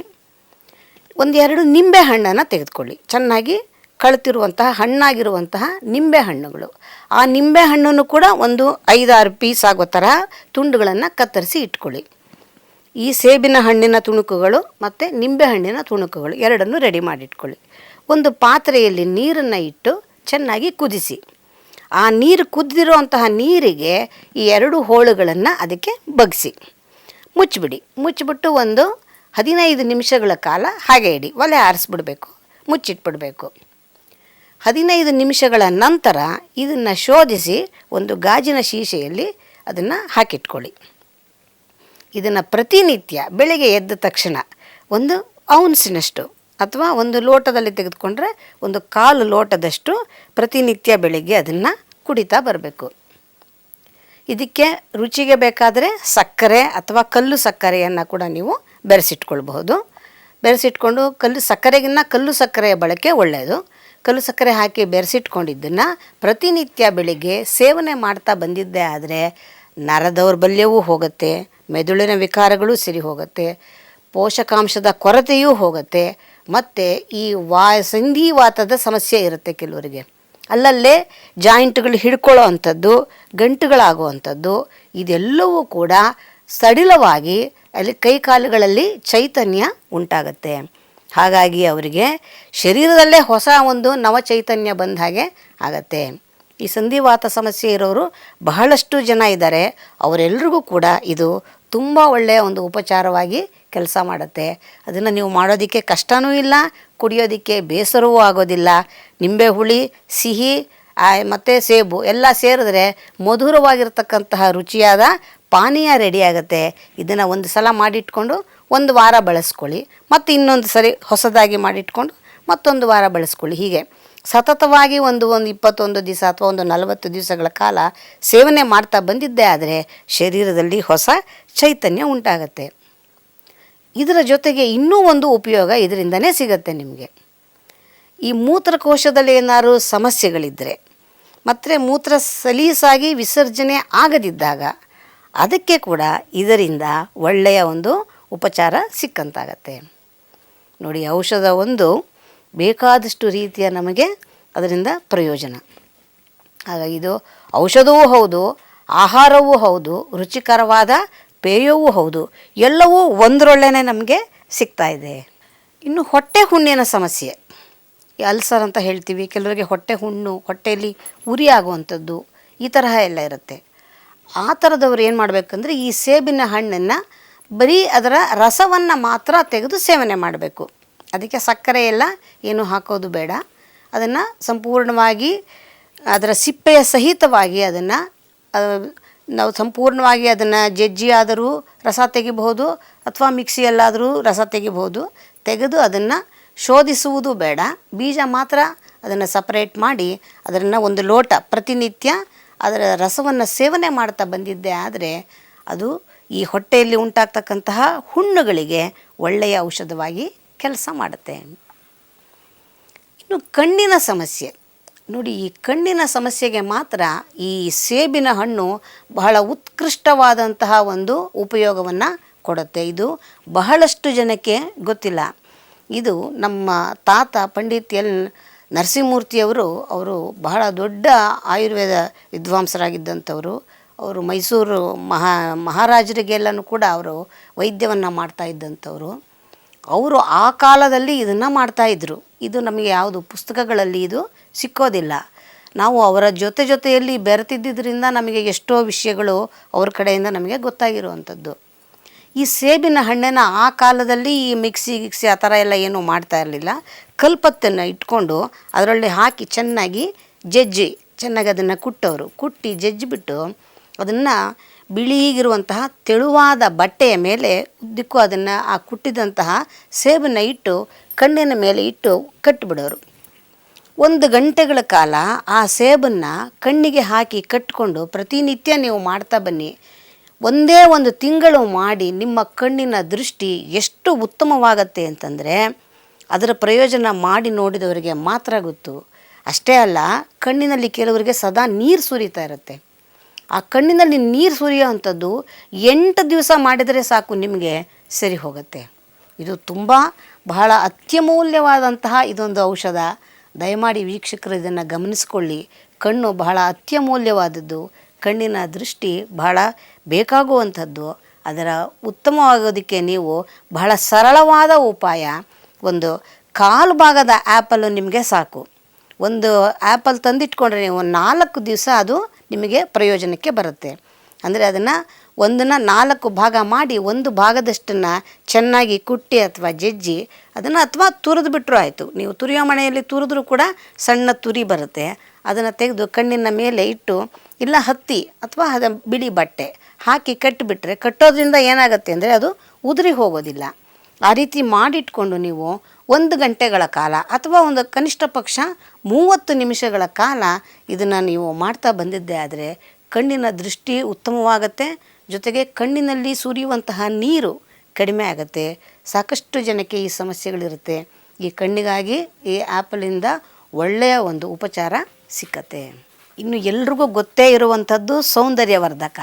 1-2 ನಿಂಬೆ ಹಣ್ಣನ್ನು ತೆಗೆದುಕೊಳ್ಳಿ. ಚೆನ್ನಾಗಿ ಕಳ್ತಿರುವಂತಹ ಹಣ್ಣಾಗಿರುವಂತಹ ನಿಂಬೆ ಹಣ್ಣುಗಳು. ಆ ನಿಂಬೆ ಹಣ್ಣನ್ನು ಕೂಡ ಒಂದು 5-6 ಪೀಸ್ ಆಗೋ ಥರ ತುಂಡುಗಳನ್ನು ಕತ್ತರಿಸಿ ಇಟ್ಕೊಳ್ಳಿ. ಈ ಸೇಬಿನ ಹಣ್ಣಿನ ತುಣುಕುಗಳು ಮತ್ತು ನಿಂಬೆ ಹಣ್ಣಿನ ತುಣುಕುಗಳು ಎರಡನ್ನೂ ರೆಡಿ ಮಾಡಿಟ್ಕೊಳ್ಳಿ. ಒಂದು ಪಾತ್ರೆಯಲ್ಲಿ ನೀರನ್ನು ಇಟ್ಟು ಚೆನ್ನಾಗಿ ಕುದಿಸಿ. ಆ ನೀರು ಕುದಿದಿರುವಂತಹ ನೀರಿಗೆ ಈ 2 ಹೋಳುಗಳನ್ನು ಅದಕ್ಕೆ ಬಗ್ಗಿಸಿ ಮುಚ್ಚಿಬಿಡಿ. ಮುಚ್ಚಿಬಿಟ್ಟು ಒಂದು 15 ನಿಮಿಷಗಳ ಕಾಲ ಹಾಗೆ ಇಡಿ. ಒಲೆ ಆರಿಸ್ಬಿಡ್ಬೇಕು, ಮುಚ್ಚಿಟ್ಬಿಡಬೇಕು. 15 ನಿಮಿಷಗಳ ನಂತರ ಇದನ್ನು ಶೋಧಿಸಿ ಒಂದು ಗಾಜಿನ ಶೀಶೆಯಲ್ಲಿ ಅದನ್ನು ಹಾಕಿಟ್ಕೊಳ್ಳಿ. ಇದನ್ನು ಪ್ರತಿನಿತ್ಯ ಬೆಳಗ್ಗೆ ಎದ್ದ ತಕ್ಷಣ 1 ಔನ್ಸಿನಷ್ಟು ಅಥವಾ 1 ಲೋಟದಲ್ಲಿ ತೆಗೆದುಕೊಂಡ್ರೆ 1/4 ಲೋಟದಷ್ಟು ಪ್ರತಿನಿತ್ಯ ಬೆಳಗ್ಗೆ ಅದನ್ನು ಕುಡಿತಾ ಬರಬೇಕು. ಇದಕ್ಕೆ ರುಚಿಗೆ ಬೇಕಾದರೆ ಸಕ್ಕರೆ ಅಥವಾ ಕಲ್ಲು ಸಕ್ಕರೆಯನ್ನು ಕೂಡ ನೀವು ಬೆರೆಸಿಟ್ಕೊಳ್ಬಹುದು. ಬೆರೆಸಿಟ್ಕೊಂಡು ಸಕ್ಕರೆಗಿನ್ನ ಕಲ್ಲು ಸಕ್ಕರೆಯ ಬಳಕೆ ಒಳ್ಳೆಯದು. ಕಲ್ಲು ಸಕ್ಕರೆ ಹಾಕಿ ಬೆರೆಸಿಟ್ಕೊಂಡಿದ್ದನ್ನು ಪ್ರತಿನಿತ್ಯ ಬೆಳಿಗ್ಗೆ ಸೇವನೆ ಮಾಡ್ತಾ ಬಂದಿದ್ದೇ ಆದರೆ ನರ ದೌರ್ಬಲ್ಯವೂ ಹೋಗುತ್ತೆ, ಮೆದುಳಿನ ವಿಕಾರಗಳು ಸರಿ ಹೋಗುತ್ತೆ, ಪೋಷಕಾಂಶದ ಕೊರತೆಯೂ ಹೋಗುತ್ತೆ. ಮತ್ತು ಈ ಸಂಧಿವಾತದ ಸಮಸ್ಯೆ ಇರುತ್ತೆ ಕೆಲವರಿಗೆ, ಅಲ್ಲಲ್ಲೇ ಜಾಯಿಂಟ್ಗಳು ಹಿಡ್ಕೊಳ್ಳೋ ಅಂಥದ್ದು, ಗಂಟುಗಳಾಗುವಂಥದ್ದು, ಇದೆಲ್ಲವೂ ಕೂಡ ಸಡಿಲವಾಗಿ ಅಲ್ಲಿ ಕೈಕಾಲುಗಳಲ್ಲಿ ಚೈತನ್ಯ ಉಂಟಾಗತ್ತೆ. ಹಾಗಾಗಿ ಅವರಿಗೆ ಶರೀರದಲ್ಲೇ ಹೊಸ ಒಂದು ನವ ಚೈತನ್ಯ ಬಂದ ಹಾಗೆ ಆಗತ್ತೆ. ಈ ಸಂಧಿವಾತ ಸಮಸ್ಯೆ ಇರೋರು ಬಹಳಷ್ಟು ಜನ ಇದ್ದಾರೆ. ಅವರೆಲ್ಲರಿಗೂ ಕೂಡ ಇದು ತುಂಬ ಒಳ್ಳೆಯ ಒಂದು ಉಪಚಾರವಾಗಿ ಕೆಲಸ ಮಾಡುತ್ತೆ. ಅದನ್ನು ನೀವು ಮಾಡೋದಕ್ಕೆ ಕಷ್ಟವೂ ಇಲ್ಲ, ಕುಡಿಯೋದಕ್ಕೆ ಬೇಸರವೂ ಆಗೋದಿಲ್ಲ. ನಿಂಬೆ ಹುಳಿ, ಸಿಹಿ ಮತ್ತು ಸೇಬು ಎಲ್ಲ ಸೇರಿದ್ರೆ ಮಧುರವಾಗಿರ್ತಕ್ಕಂತಹ ರುಚಿಯಾದ ಪಾನೀಯ ರೆಡಿಯಾಗುತ್ತೆ. ಇದನ್ನು ಒಂದು ಸಲ ಮಾಡಿಟ್ಕೊಂಡು 1 ವಾರ ಬಳಸ್ಕೊಳ್ಳಿ, ಮತ್ತು ಇನ್ನೊಂದು ಸರಿ ಹೊಸದಾಗಿ ಮಾಡಿಟ್ಕೊಂಡು ಮತ್ತೊಂದು ವಾರ ಬಳಸ್ಕೊಳ್ಳಿ. ಹೀಗೆ ಸತತವಾಗಿ ಒಂದು 21 ದಿವಸ ಅಥವಾ 40 ದಿವಸಗಳ ಕಾಲ ಸೇವನೆ ಮಾಡ್ತಾ ಬಂದಿದ್ದೇ ಆದರೆ ಶರೀರದಲ್ಲಿ ಹೊಸ ಚೈತನ್ಯ ಉಂಟಾಗತ್ತೆ. ಇದರ ಜೊತೆಗೆ ಇನ್ನೂ ಒಂದು ಉಪಯೋಗ ಇದರಿಂದನೇ ಸಿಗುತ್ತೆ ನಿಮಗೆ. ಈ ಮೂತ್ರಕೋಶದಲ್ಲಿ ಏನಾದ್ರು ಸಮಸ್ಯೆಗಳಿದ್ದರೆ ಮತ್ತು ಮೂತ್ರ ಸಲೀಸಾಗಿ ವಿಸರ್ಜನೆ ಆಗದಿದ್ದಾಗ ಅದಕ್ಕೆ ಕೂಡ ಇದರಿಂದ ಒಳ್ಳೆಯ ಒಂದು ಉಪಚಾರ ಸಿಕ್ಕಂತಾಗತ್ತೆ. ನೋಡಿ, ಔಷಧ ಒಂದು ಬೇಕಾದಷ್ಟು ರೀತಿಯ ನಮಗೆ ಅದರಿಂದ ಪ್ರಯೋಜನ. ಹಾಗಾಗಿ ಇದು ಔಷಧವೂ ಹೌದು, ಆಹಾರವೂ ಹೌದು, ರುಚಿಕರವಾದ ಪೇಯವೂ ಹೌದು, ಎಲ್ಲವೂ ಒಂದರೊಳ್ಳೆನೇ ನಮಗೆ ಸಿಗ್ತಾ ಇದೆ. ಇನ್ನು ಹೊಟ್ಟೆ ಹುಣ್ಣಿನ ಸಮಸ್ಯೆ, ಈ ಅಲ್ಸರ್ ಅಂತ ಹೇಳ್ತೀವಿ, ಕೆಲವರಿಗೆ ಹೊಟ್ಟೆ ಹುಣ್ಣು, ಹೊಟ್ಟೆಯಲ್ಲಿ ಉರಿ ಆಗುವಂಥದ್ದು, ಈ ತರಹ ಎಲ್ಲ ಇರುತ್ತೆ. ಆ ಥರದವ್ರು ಏನು ಮಾಡಬೇಕಂದ್ರೆ ಈ ಸೇಬಿನ ಹಣ್ಣನ್ನು ಬರೀ ಅದರ ರಸವನ್ನು ಮಾತ್ರ ತೆಗೆದು ಸೇವನೆ ಮಾಡಬೇಕು. ಅದಕ್ಕೆ ಸಕ್ಕರೆ ಎಲ್ಲ ಏನು ಹಾಕೋದು ಬೇಡ. ಅದನ್ನು ಸಂಪೂರ್ಣವಾಗಿ ಅದರ ಸಿಪ್ಪೆಯ ಸಹಿತವಾಗಿ ಅದನ್ನು ನಾವು ಸಂಪೂರ್ಣವಾಗಿ ಅದನ್ನು ಜಜ್ಜಿ ಆದರೂ ರಸ ತೆಗಿಬಹುದು, ಅಥವಾ ಮಿಕ್ಸಿಯಲ್ಲಾದರೂ ರಸ ತೆಗಿಬಹುದು. ತೆಗೆದು ಅದನ್ನು ಶೋಧಿಸುವುದು ಬೇಡ, ಬೀಜ ಮಾತ್ರ ಅದನ್ನು ಸಪರೇಟ್ ಮಾಡಿ ಅದನ್ನು ಒಂದು ಲೋಟ ಪ್ರತಿನಿತ್ಯ ಅದರ ರಸವನ್ನು ಸೇವನೆ ಮಾಡ್ತಾ ಬಂದಿದ್ದೆ ಆದರೆ ಅದು ಈ ಹೊಟ್ಟೆಯಲ್ಲಿ ಉಂಟಾಗ್ತಕ್ಕಂತಹ ಹುಣ್ಣುಗಳಿಗೆ ಒಳ್ಳೆಯ ಔಷಧವಾಗಿ ಕೆಲಸ ಮಾಡುತ್ತೆ. ಇನ್ನು ಕಣ್ಣಿನ ಸಮಸ್ಯೆ ನೋಡಿ, ಈ ಕಣ್ಣಿನ ಸಮಸ್ಯೆಗೆ ಮಾತ್ರ ಈ ಸೇಬಿನ ಹಣ್ಣು ಬಹಳ ಉತ್ಕೃಷ್ಟವಾದಂತಹ ಒಂದು ಉಪಯೋಗವನ್ನು ಕೊಡುತ್ತೆ. ಇದು ಬಹಳಷ್ಟು ಜನಕ್ಕೆ ಗೊತ್ತಿಲ್ಲ. ಇದು ನಮ್ಮ ತಾತ ಪಂಡಿತ್ ಎಲ್ ನರಸಿಂಹಮೂರ್ತಿಯವರು, ಅವರು ಬಹಳ ದೊಡ್ಡ ಆಯುರ್ವೇದ ವಿದ್ವಾಂಸರಾಗಿದ್ದಂಥವರು. ಅವರು ಮೈಸೂರು ಮಹಾರಾಜರಿಗೆಲ್ಲನೂ ಕೂಡ ಅವರು ವೈದ್ಯವನ್ನು ಮಾಡ್ತಾ ಇದ್ದಂಥವರು. ಅವರು ಆ ಕಾಲದಲ್ಲಿ ಇದನ್ನು ಮಾಡ್ತಾಯಿದ್ರು. ಇದು ನಮಗೆ ಯಾವುದು ಪುಸ್ತಕಗಳಲ್ಲಿ ಇದು ಸಿಕ್ಕೋದಿಲ್ಲ. ನಾವು ಅವರ ಜೊತೆಯಲ್ಲಿ ಬೆರೆತಿದ್ದರಿಂದ ನಮಗೆ ಎಷ್ಟೋ ವಿಷಯಗಳು ಅವ್ರ ಕಡೆಯಿಂದ ನಮಗೆ ಗೊತ್ತಾಗಿರುವಂಥದ್ದು. ಈ ಸೇಬಿನ ಹಣ್ಣನ್ನು ಆ ಕಾಲದಲ್ಲಿ ಈ ಮಿಕ್ಸಿ ಆ ಥರ ಎಲ್ಲ ಏನೂ ಮಾಡ್ತಾ ಇರಲಿಲ್ಲ. ಕಲ್ಪತ್ತನ್ನು ಇಟ್ಕೊಂಡು ಅದರಲ್ಲಿ ಹಾಕಿ ಚೆನ್ನಾಗಿ ಚೆನ್ನಾಗಿ ಅದನ್ನು ಕುಟ್ಟಿ ಜಜ್ಜಿಬಿಟ್ಟು ಅದನ್ನು ಬಿಳಿಗಿರುವಂತಹ ತೆಳುವಾದ ಬಟ್ಟೆಯ ಮೇಲೆ ಉದ್ದಕ್ಕೂ ಅದನ್ನು ಆ ಕುಟ್ಟಿದಂತಹ ಸೇಬನ್ನು ಇಟ್ಟು ಕಣ್ಣಿನ ಮೇಲೆ ಇಟ್ಟು ಕಟ್ಟಿಬಿಡೋರು. 1 ಗಂಟೆಗಳ ಕಾಲ ಆ ಸೇಬನ್ನು ಕಣ್ಣಿಗೆ ಹಾಕಿ ಕಟ್ಟಿಕೊಂಡು ಪ್ರತಿನಿತ್ಯ ನೀವು ಮಾಡ್ತಾ ಬನ್ನಿ. ಒಂದೇ 1 ತಿಂಗಳು ಮಾಡಿ ನಿಮ್ಮ ಕಣ್ಣಿನ ದೃಷ್ಟಿ ಎಷ್ಟು ಉತ್ತಮವಾಗತ್ತೆ ಅಂತಂದರೆ ಅದರ ಪ್ರಯೋಜನ ಮಾಡಿ ನೋಡಿದವರಿಗೆ ಮಾತ್ರ ಗೊತ್ತು. ಅಷ್ಟೇ ಅಲ್ಲ, ಕಣ್ಣಿನಲ್ಲಿ ಕೆಲವರಿಗೆ ಸದಾ ನೀರು ಸುರಿತಾ ಇರುತ್ತೆ. ಆ ಕಣ್ಣಿನಲ್ಲಿ ನೀರು ಸುರಿಯೋ ಅಂಥದ್ದು 8 ದಿವಸ ಮಾಡಿದರೆ ಸಾಕು, ನಿಮಗೆ ಸರಿ ಹೋಗುತ್ತೆ. ಇದು ಬಹಳ ಅತ್ಯಮೂಲ್ಯವಾದಂತಹ ಇದೊಂದು ಔಷಧ. ದಯಮಾಡಿ ವೀಕ್ಷಕರು ಇದನ್ನು ಗಮನಿಸ್ಕೊಳ್ಳಿ. ಕಣ್ಣು ಬಹಳ ಅತ್ಯಮೂಲ್ಯವಾದದ್ದು. ಕಣ್ಣಿನ ದೃಷ್ಟಿ ಬಹಳ ಬೇಕಾಗುವಂಥದ್ದು. ಅದರ ಉತ್ತಮವಾಗೋದಕ್ಕೆ ನೀವು ಬಹಳ ಸರಳವಾದ ಉಪಾಯ, ಒಂದು 1/4 ಭಾಗದ ಆ್ಯಪಲ್ಲು ನಿಮಗೆ ಸಾಕು. ಒಂದು ಆ್ಯಪಲ್ ತಂದಿಟ್ಕೊಂಡ್ರೆ ನೀವು 4 ದಿವಸ ಅದು ನಿಮಗೆ ಪ್ರಯೋಜನಕ್ಕೆ ಬರುತ್ತೆ. ಅಂದರೆ ಅದನ್ನು 4 ಭಾಗ ಮಾಡಿ 1 ಭಾಗದಷ್ಟನ್ನು ಚೆನ್ನಾಗಿ ಕುಟ್ಟಿ ಅಥವಾ ಜಜ್ಜಿ ಅದನ್ನು ಅಥವಾ ತುರಿದು ಬಿಟ್ಟರು ಆಯಿತು. ನೀವು ತುರಿಯೋ ಮಣೆಯಲ್ಲಿ ತುರಿದ್ರೂ ಕೂಡ ಸಣ್ಣ ತುರಿ ಬರುತ್ತೆ. ಅದನ್ನು ತೆಗೆದು ಕಣ್ಣಿನ ಮೇಲೆ ಇಟ್ಟು ಇಲ್ಲ ಹತ್ತಿ ಅಥವಾ ಅದು ಬಿಳಿ ಬಟ್ಟೆ ಹಾಕಿ ಕಟ್ಟಿಬಿಟ್ರೆ, ಕಟ್ಟೋದ್ರಿಂದ ಏನಾಗುತ್ತೆ ಅಂದರೆ ಅದು ಉದುರಿ ಹೋಗೋದಿಲ್ಲ. ಆ ರೀತಿ ಮಾಡಿಟ್ಕೊಂಡು ನೀವು 1 ಗಂಟೆಗಳ ಕಾಲ ಅಥವಾ ಒಂದು ಕನಿಷ್ಠ ಪಕ್ಷ 30 ನಿಮಿಷಗಳ ಕಾಲ ಇದನ್ನು ನೀವು ಮಾಡ್ತಾ ಬಂದಿದ್ದೆ ಆದರೆ ಕಣ್ಣಿನ ದೃಷ್ಟಿ ಉತ್ತಮವಾಗುತ್ತೆ. ಜೊತೆಗೆ ಕಣ್ಣಿನಲ್ಲಿ ಸುರಿಯುವಂತಹ ನೀರು ಕಡಿಮೆ ಆಗುತ್ತೆ. ಸಾಕಷ್ಟು ಜನಕ್ಕೆ ಈ ಸಮಸ್ಯೆಗಳಿರುತ್ತೆ. ಈ ಕಣ್ಣಿಗಾಗಿ ಈ ಆ್ಯಪಲಿಂದ ಒಳ್ಳೆಯ ಒಂದು ಉಪಚಾರ ಸಿಕ್ಕತ್ತೆ. ಇನ್ನು ಎಲ್ರಿಗೂ ಗೊತ್ತೇ ಇರುವಂಥದ್ದು ಸೌಂದರ್ಯವರ್ಧಕ.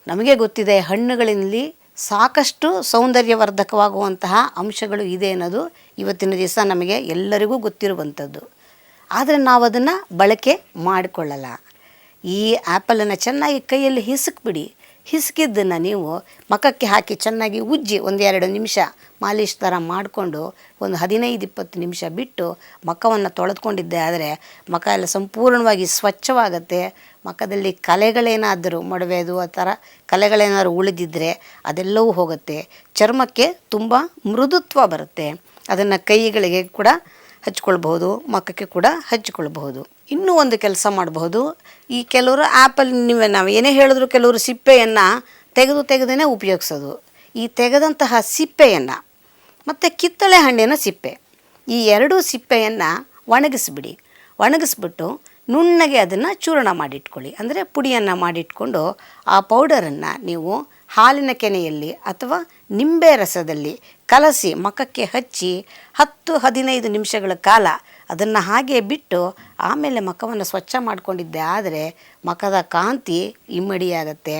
ನಮಗೆ ಗೊತ್ತಿದೆ ಹಣ್ಣುಗಳಲ್ಲಿ ಸಾಕಷ್ಟು ಸೌಂದರ್ಯವರ್ಧಕವಾಗುವಂತಹ ಅಂಶಗಳು ಇದೆ ಅನ್ನೋದು ಇವತ್ತಿನ ದಿವಸ ನಮಗೆ ಎಲ್ಲರಿಗೂ ಗೊತ್ತಿರುವಂಥದ್ದು. ಆದರೆ ನಾವು ಅದನ್ನು ಬಳಕೆ ಮಾಡಿಕೊಳ್ಳಲ್ಲ. ಈ ಆ್ಯಪಲನ್ನು ಚೆನ್ನಾಗಿ ಕೈಯಲ್ಲಿ ಹಿಸುಕ್ಬಿಡಿ. ಹಿಸುಕಿದ್ದನ್ನು ನೀವು ಮುಖಕ್ಕೆ ಹಾಕಿ ಚೆನ್ನಾಗಿ ಉಜ್ಜಿ 1-2 ನಿಮಿಷ ಮಾಲಿಶ್ ಥರ ಮಾಡಿಕೊಂಡು ಒಂದು 15-20 ನಿಮಿಷ ಬಿಟ್ಟು ಮುಖವನ್ನು ತೊಳೆದುಕೊಂಡಿದ್ದೆ ಆದರೆ ಮುಖ ಎಲ್ಲ ಸಂಪೂರ್ಣವಾಗಿ ಸ್ವಚ್ಛವಾಗುತ್ತೆ. ಮುಖದಲ್ಲಿ ಕಲೆಗಳೇನಾದರೂ ಮೊಡವೆದು ಆ ಥರ ಕಲೆಗಳೇನಾದರೂ ಉಳಿದಿದ್ದರೆ ಅದೆಲ್ಲವೂ ಹೋಗುತ್ತೆ. ಚರ್ಮಕ್ಕೆ ತುಂಬ ಮೃದುತ್ವ ಬರುತ್ತೆ. ಅದನ್ನು ಕೈಗಳಿಗೆ ಕೂಡ ಹಚ್ಕೊಳ್ಬಹುದು, ಮುಖಕ್ಕೆ ಕೂಡ ಹಚ್ಕೊಳ್ಬಹುದು. ಇನ್ನೂ ಒಂದು ಕೆಲಸ ಮಾಡಬಹುದು. ಈ ಕೆಲವರು ಆ್ಯಪಲ್ ನಾವು ಏನೇ ಹೇಳಿದ್ರು ಕೆಲವರು ಸಿಪ್ಪೆಯನ್ನು ತೆಗೆದೇ ಉಪಯೋಗಿಸೋದು. ಈ ತೆಗೆದಂತಹ ಸಿಪ್ಪೆಯನ್ನು ಮತ್ತು ಕಿತ್ತಳೆ ಹಣ್ಣಿನ ಸಿಪ್ಪೆ, ಈ 2 ಸಿಪ್ಪೆಯನ್ನು ಒಣಗಿಸ್ಬಿಟ್ಟು ನುಣ್ಣಗೆ ಅದನ್ನು ಚೂರ್ಣ ಮಾಡಿಟ್ಕೊಳ್ಳಿ. ಅಂದರೆ ಪುಡಿಯನ್ನು ಮಾಡಿಟ್ಕೊಂಡು ಆ ಪೌಡರನ್ನು ನೀವು ಹಾಲಿನ ಕೆನೆಯಲ್ಲಿ ಅಥವಾ ನಿಂಬೆ ರಸದಲ್ಲಿ ಕಲಸಿ ಮುಖಕ್ಕೆ ಹಚ್ಚಿ 10-15 ನಿಮಿಷಗಳ ಕಾಲ ಅದನ್ನು ಹಾಗೆ ಬಿಟ್ಟು ಆಮೇಲೆ ಮುಖವನ್ನು ಸ್ವಚ್ಛ ಮಾಡಿಕೊಂಡಿದ್ದೆ ಆದರೆ ಮುಖದ ಕಾಂತಿ ಇಮ್ಮಡಿಯಾಗತ್ತೆ.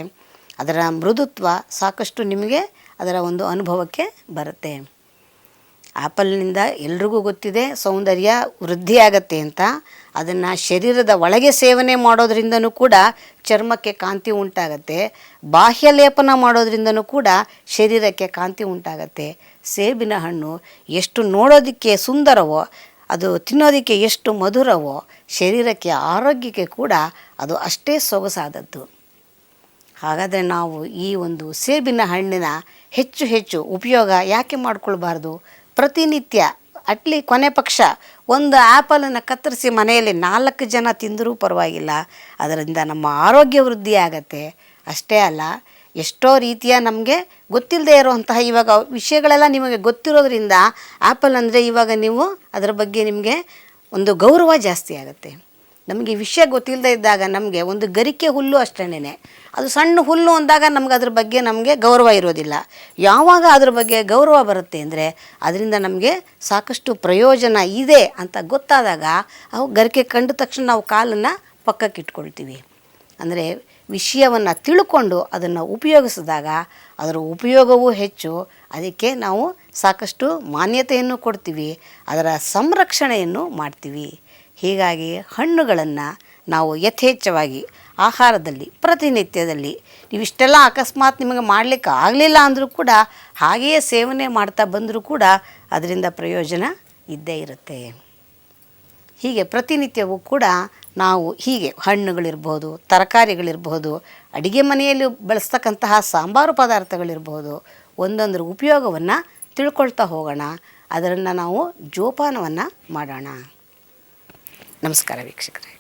ಅದರ ಮೃದುತ್ವ ಸಾಕಷ್ಟು ನಿಮಗೆ ಅದರ ಒಂದು ಅನುಭವಕ್ಕೆ ಬರುತ್ತೆ. ಆ್ಯಪಲ್ನಿಂದ ಎಲ್ರಿಗೂ ಗೊತ್ತಿದೆ ಸೌಂದರ್ಯ ವೃದ್ಧಿಯಾಗತ್ತೆ ಅಂತ. ಅದನ್ನು ಶರೀರದ ಒಳಗೆ ಸೇವನೆ ಮಾಡೋದ್ರಿಂದನೂ ಕೂಡ ಚರ್ಮಕ್ಕೆ ಕಾಂತಿ ಉಂಟಾಗತ್ತೆ. ಬಾಹ್ಯ ಲೇಪನ ಮಾಡೋದ್ರಿಂದನೂ ಕೂಡ ಶರೀರಕ್ಕೆ ಕಾಂತಿ ಉಂಟಾಗತ್ತೆ. ಸೇಬಿನ ಹಣ್ಣು ಎಷ್ಟು ನೋಡೋದಕ್ಕೆ ಸುಂದರವೋ, ಅದು ತಿನ್ನೋದಕ್ಕೆ ಎಷ್ಟು ಮಧುರವೋ, ಶರೀರಕ್ಕೆ ಆರೋಗ್ಯಕ್ಕೆ ಕೂಡ ಅದು ಅಷ್ಟೇ ಸೊಗಸಾದದ್ದು. ಹಾಗಾದರೆ ನಾವು ಈ ಒಂದು ಸೇಬಿನ ಹಣ್ಣಿನ ಹೆಚ್ಚು ಉಪಯೋಗ ಯಾಕೆ ಮಾಡಿಕೊಳ್ಬಾರ್ದು? ಪ್ರತಿನಿತ್ಯ ಕೊನೆ ಪಕ್ಷ ಒಂದು ಆ್ಯಪಲನ್ನು ಕತ್ತರಿಸಿ ಮನೆಯಲ್ಲಿ 4 ಜನ ತಿಂದರೂ ಪರವಾಗಿಲ್ಲ, ಅದರಿಂದ ನಮ್ಮ ಆರೋಗ್ಯ ವೃದ್ಧಿ ಆಗತ್ತೆ. ಅಷ್ಟೇ ಅಲ್ಲ, ಎಷ್ಟೋ ರೀತಿಯ ನಮಗೆ ಗೊತ್ತಿಲ್ಲದೆ ಇರುವಂತಹ ಇವಾಗ ವಿಷಯಗಳೆಲ್ಲ ನಿಮಗೆ ಗೊತ್ತಿರೋದ್ರಿಂದ ಆ್ಯಪಲ್ ಅಂದರೆ ಇವಾಗ ನೀವು ಅದರ ಬಗ್ಗೆ ನಿಮಗೆ ಒಂದು ಗೌರವ ಜಾಸ್ತಿ ಆಗುತ್ತೆ. ನಮಗೆ ವಿಷಯ ಗೊತ್ತಿಲ್ಲದೆ ಇದ್ದಾಗ ನಮಗೆ ಒಂದು ಗರಿಕೆ ಹುಲ್ಲು ಅಷ್ಟೇನೆ, ಅದು ಸಣ್ಣ ಹುಲ್ಲು ಅಂದಾಗ ನಮ್ಗೆ ಅದ್ರ ಬಗ್ಗೆ ನಮಗೆ ಗೌರವ ಇರೋದಿಲ್ಲ. ಯಾವಾಗ ಅದ್ರ ಬಗ್ಗೆ ಗೌರವ ಬರುತ್ತೆ ಅಂದರೆ ಅದರಿಂದ ನಮಗೆ ಸಾಕಷ್ಟು ಪ್ರಯೋಜನ ಇದೆ ಅಂತ ಗೊತ್ತಾದಾಗ ಅವು ಗರಿಕೆ ಕಂಡ ತಕ್ಷಣ ನಾವು ಕಾಲನ್ನು ಪಕ್ಕಕ್ಕೆ ಇಟ್ಕೊಳ್ತೀವಿ. ಅಂದರೆ ವಿಷಯವನ್ನು ತಿಳ್ಕೊಂಡು ಅದನ್ನು ಉಪಯೋಗಿಸಿದಾಗ ಅದರ ಉಪಯೋಗವೂ ಹೆಚ್ಚು, ಅದಕ್ಕೆ ನಾವು ಸಾಕಷ್ಟು ಮಾನ್ಯತೆಯನ್ನು ಕೊಡ್ತೀವಿ, ಅದರ ಸಂರಕ್ಷಣೆಯನ್ನು ಮಾಡ್ತೀವಿ. ಹೀಗಾಗಿ ಹಣ್ಣುಗಳನ್ನು ನಾವು ಯಥೇಚ್ಛವಾಗಿ ಆಹಾರದಲ್ಲಿ ಪ್ರತಿನಿತ್ಯದಲ್ಲಿ ನೀವಿಷ್ಟೆಲ್ಲ ಅಕಸ್ಮಾತ್ ನಿಮಗೆ ಮಾಡಲಿಕ್ಕೆ ಆಗಲಿಲ್ಲ ಅಂದರೂ ಕೂಡ ಹಾಗೆಯೇ ಸೇವನೆ ಮಾಡ್ತಾ ಬಂದರೂ ಕೂಡ ಅದರಿಂದ ಪ್ರಯೋಜನ ಇದ್ದೇ ಇರುತ್ತೆ. ಹೀಗೆ ಪ್ರತಿನಿತ್ಯವೂ ಕೂಡ ನಾವು ಹೀಗೆ ಹಣ್ಣುಗಳಿರ್ಬೋದು, ತರಕಾರಿಗಳಿರ್ಬೋದು, ಅಡುಗೆ ಮನೆಯಲ್ಲಿ ಬಳಸ್ತಕ್ಕಂತಹ ಸಾಂಬಾರು ಪದಾರ್ಥಗಳಿರ್ಬೋದು, ಒಂದೊಂದರ ಉಪಯೋಗವನ್ನು ತಿಳ್ಕೊಳ್ತಾ ಹೋಗೋಣ. ಅದನ್ನು ನಾವು ಜೋಪಾನವನ್ನು ಮಾಡೋಣ. ನಮಸ್ಕಾರ ವೀಕ್ಷಕರೇ.